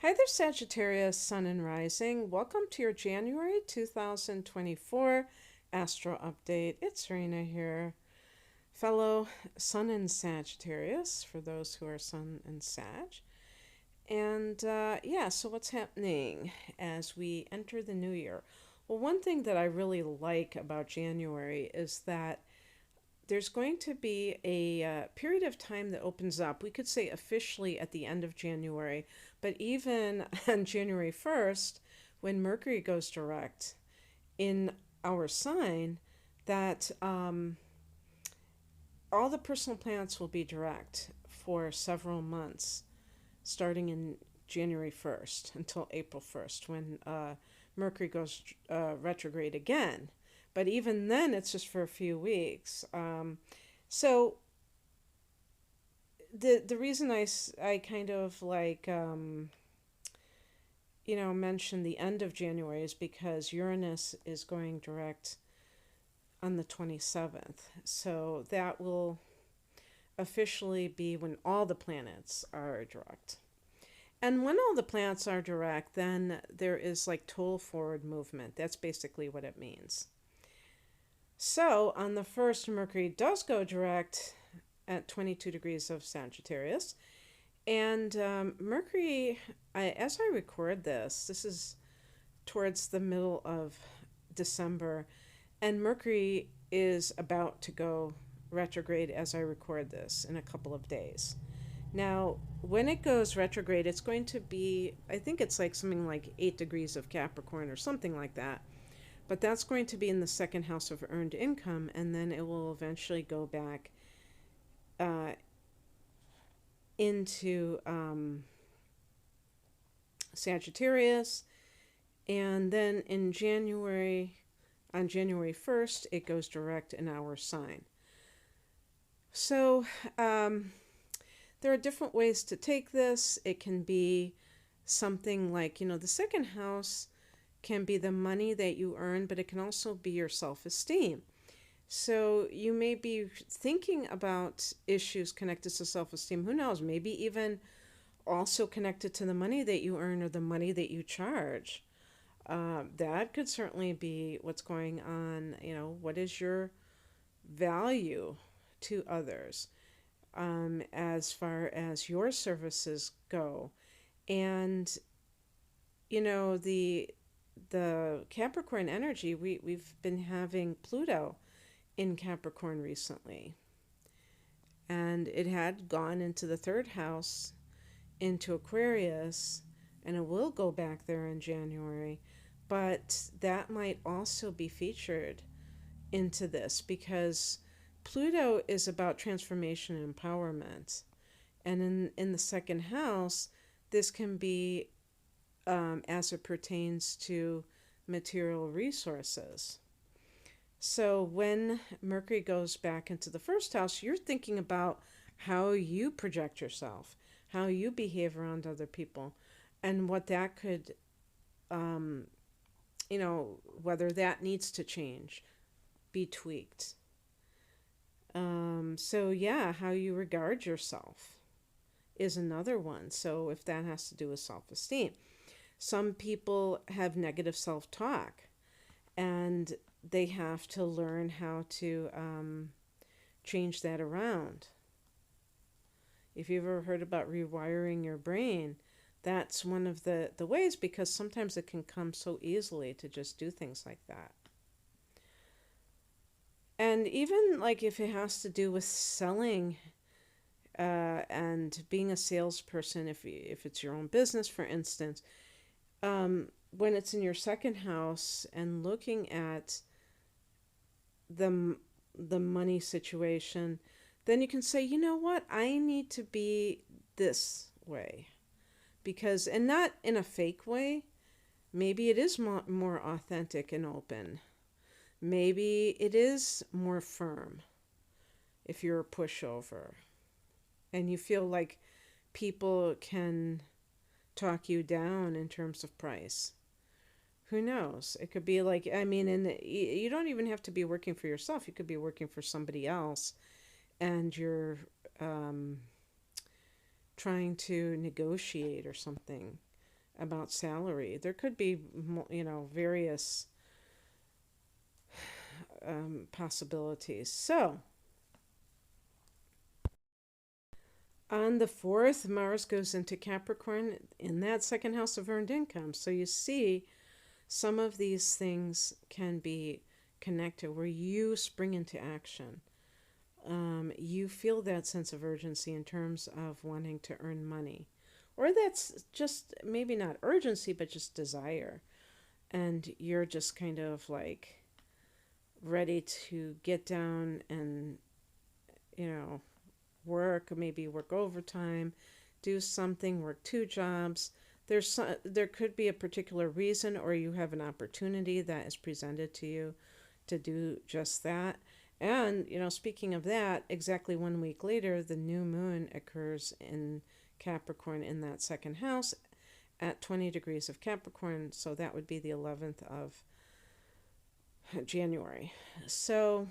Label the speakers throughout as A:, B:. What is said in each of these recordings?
A: Hi there, Sagittarius, Sun and Rising. Welcome to your January 2024 Astro Update. It's Rena here, fellow Sun and Sagittarius, for those who are Sun and Sag. And so what's happening as we enter the new year? Well, one thing that I really like about January is that there's going to be a period of time that opens up. We could say officially at the end of January, but even on January 1st, when Mercury goes direct in our sign, that all the personal planets will be direct for several months, starting in January 1st until April 1st, when Mercury goes retrograde again. But even then, it's just for a few weeks. So the reason I kind of mention the end of January is because Uranus is going direct on the 27th. So that will officially be when all the planets are direct. And when all the planets are direct, then there is like total forward movement. That's basically what it means. So on the 1st, Mercury does go direct at 22 degrees of Sagittarius. And Mercury, as I record this is towards the middle of December, and Mercury is about to go retrograde as I record this in a couple of days. Now, when it goes retrograde, it's going to be, I think it's like something like 8 degrees of Capricorn or something like that. But that's going to be in the second house of earned income, and then it will eventually go back uh, into Sagittarius. And then in January, on January 1st, it goes direct in our sign. So there are different ways to take this. It can be something like, the second house can be the money that you earn, but it can also be your self-esteem. So you may be thinking about issues connected to self-esteem. Who knows? Maybe even also connected to the money that you earn or the money that you charge. That could certainly be what's going on. What is your value to others as far as your services go? And, the Capricorn energy, we've been having Pluto in Capricorn recently. And it had gone into the third house, into Aquarius, and it will go back there in January. But that might also be featured into this because Pluto is about transformation and empowerment. And in the second house, this can be as it pertains to material resources. So when Mercury goes back into the first house, you're thinking about how you project yourself, how you behave around other people, and what that could, um, whether that needs to change, be tweaked. So yeah, how you regard yourself is another one. So if that has to do with self-esteem. Some people have negative self-talk, and they have to learn how to change that around. If you've ever heard about rewiring your brain, that's one of the ways, because sometimes it can come so easily to just do things like that. And even like if it has to do with selling and being a salesperson, if it's your own business, for instance, when it's in your second house and looking at the money situation, then you can say, you know what, I need to be this way, because, and not in a fake way. Maybe it is more authentic and open. Maybe it is more firm if you're a pushover and you feel like people can talk you down in terms of price. Who knows? It could be like, I mean, and you don't even have to be working for yourself. You could be working for somebody else, and you're trying to negotiate or something. about salary. There could be, various possibilities. So, on the 4th, Mars goes into Capricorn in that second house of earned income. So you see, some of these things can be connected where you spring into action. You feel that sense of urgency in terms of wanting to earn money. Or that's just maybe not urgency, but just desire. And you're just kind of like ready to get down and, maybe work overtime, do something, work 2 jobs. There could be a particular reason, or you have an opportunity that is presented to you to do just that. And, speaking of that, exactly 1 week later, the new moon occurs in Capricorn in that second house at 20 degrees of Capricorn. So that would be the 11th of January. So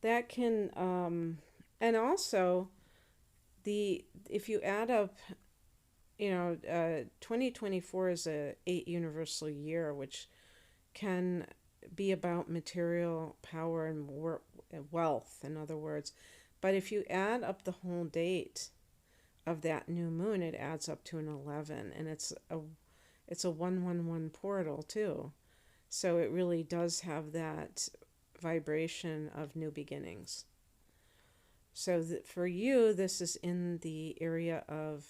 A: that can, and also if you add up, 2024 is a 8 universal year, which can be about material power and wealth, in other words. But if you add up the whole date of that new moon, it adds up to an 11, and it's a 111 portal too. So it really does have that vibration of new beginnings. So for you, this is in the area of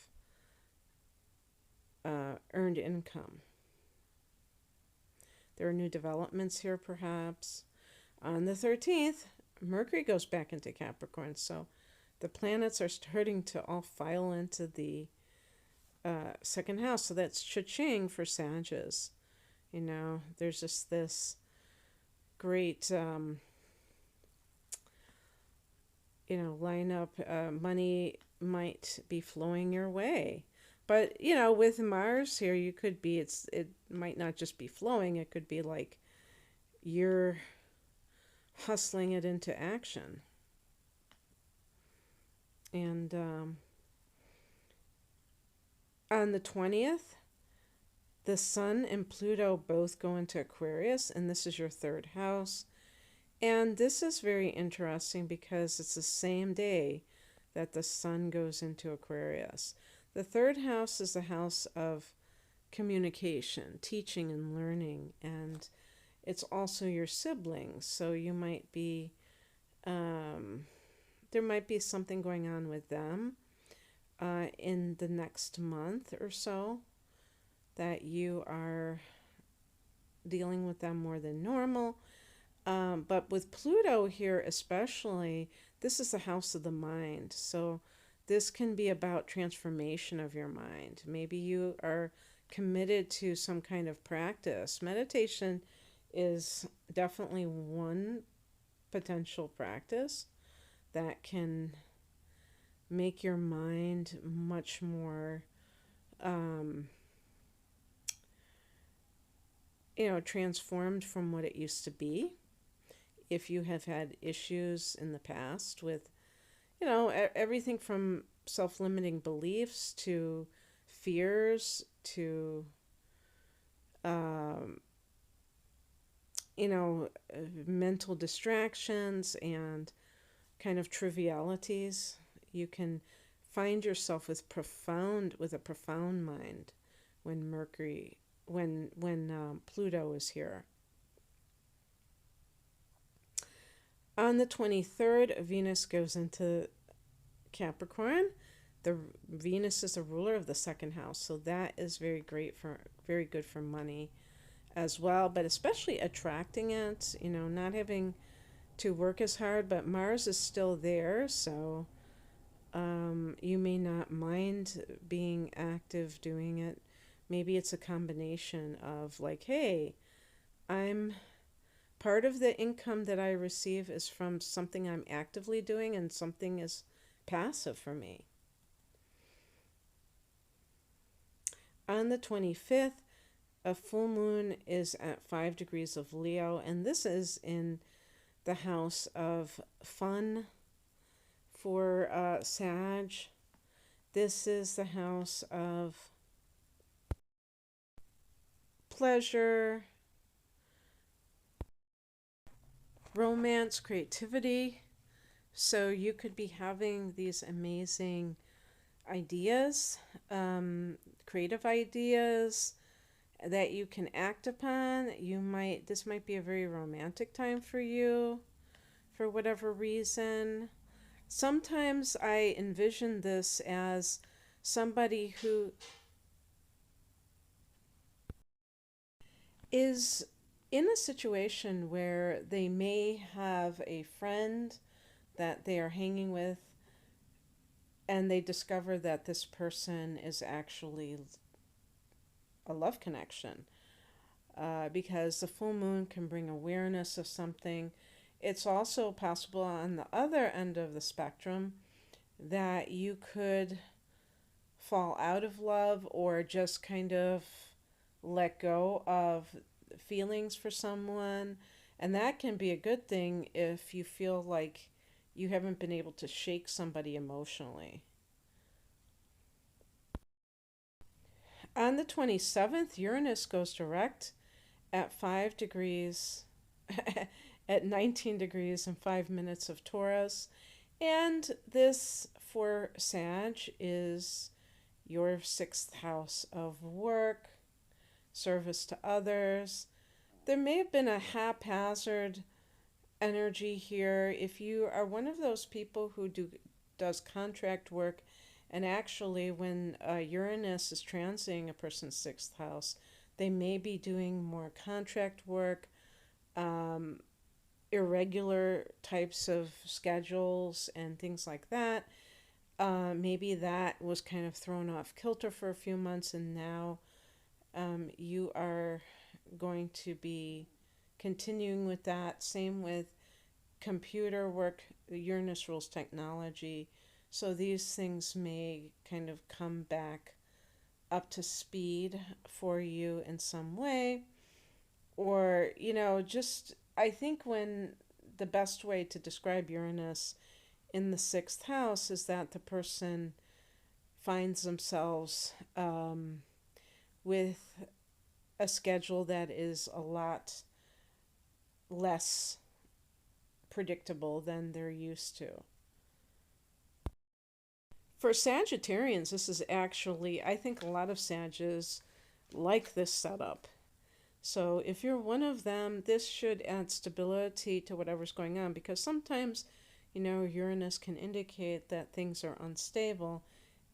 A: earned income. There are new developments here, perhaps. On the 13th, Mercury goes back into Capricorn. So the planets are starting to all file into the second house. So that's cha-ching for Sagittarius. There's just this great, lineup. Money might be flowing your way. But, with Mars here, it might not just be flowing. It could be like you're hustling it into action. And on the 20th, the Sun and Pluto both go into Aquarius, and this is your 3rd house. And this is very interesting because it's the same day that the Sun goes into Aquarius. The 3rd house is the house of communication, teaching and learning, and it's also your siblings. So you might be, there might be something going on with them in the next month or so that you are dealing with them more than normal. But with Pluto here especially, this is the house of the mind. So this can be about transformation of your mind. Maybe you are committed to some kind of practice. Meditation is definitely one potential practice that can make your mind much more, transformed from what it used to be. If you have had issues in the past with everything from self-limiting beliefs to fears to, mental distractions and kind of trivialities, you can find yourself with a profound mind when Pluto is here. On the 23rd, Venus goes into Capricorn. The Venus is a ruler of the 2nd house, so that is very good for money as well, but especially attracting it, not having to work as hard. But Mars is still there, so you may not mind being active doing it. Maybe it's a combination of like, hey, part of the income that I receive is from something I'm actively doing, and something is passive for me. On the 25th, a full moon is at 5 degrees of Leo, and this is in the house of fun for Sag, This is the house of pleasure, romance, creativity. So you could be having these amazing ideas, creative ideas that you can act upon. This might be a very romantic time for you for whatever reason. Sometimes I envision this as somebody who is in a situation where they may have a friend that they are hanging with, and they discover that this person is actually a love connection. Because the full moon can bring awareness of something. It's also possible on the other end of the spectrum that you could fall out of love or just kind of let go of feelings for someone. And that can be a good thing if you feel like you haven't been able to shake somebody emotionally. On the 27th, Uranus goes direct at 5 degrees, at 19 degrees and 5 minutes of Taurus. And this for Sag is your sixth house of work, service to others. There may have been a haphazard energy here. If you are one of those people who does contract work, and actually when Uranus is transiting a person's sixth house, they may be doing more contract work, irregular types of schedules and things like that. Maybe that was kind of thrown off kilter for a few months, and now you are going to be continuing with that. Same with computer work. Uranus rules technology. So these things may kind of come back up to speed for you in some way. Or, just I think when the best way to describe Uranus in the sixth house is that the person finds themselves with a schedule that is a lot less predictable than they're used to. For Sagittarians, this is actually, I think a lot of Sages like this setup. So if you're one of them, this should add stability to whatever's going on, because sometimes, Uranus can indicate that things are unstable,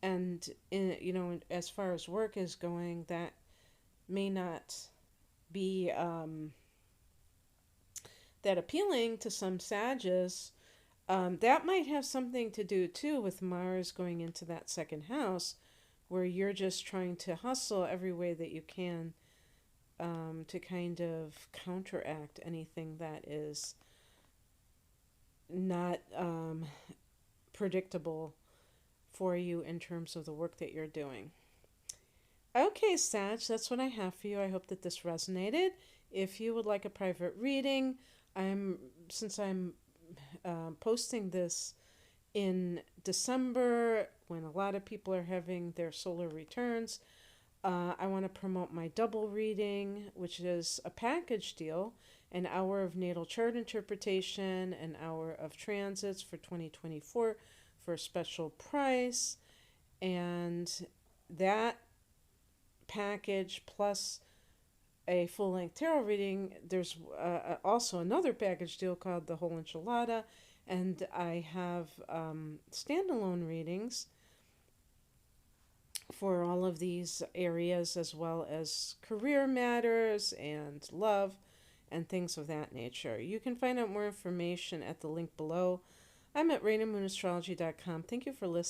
A: and as far as work is going, that may not be that appealing to some Sages. That might have something to do too with Mars going into that second house, where you're just trying to hustle every way that you can to kind of counteract anything that is not predictable for you in terms of the work that you're doing. Okay, Sag, that's what I have for you. I hope that this resonated. If you would like a private reading, since I'm posting this in December when a lot of people are having their solar returns, I want to promote my double reading, which is a package deal, an hour of natal chart interpretation, an hour of transits for 2024 for a special price. And that package plus a full-length tarot reading, there's also another package deal called the whole enchilada, and I have standalone readings for all of these areas, as well as career matters and love and things of that nature. You can find out more information at the link below. I'm at RainaMoonAstrology.com. Thank you for listening.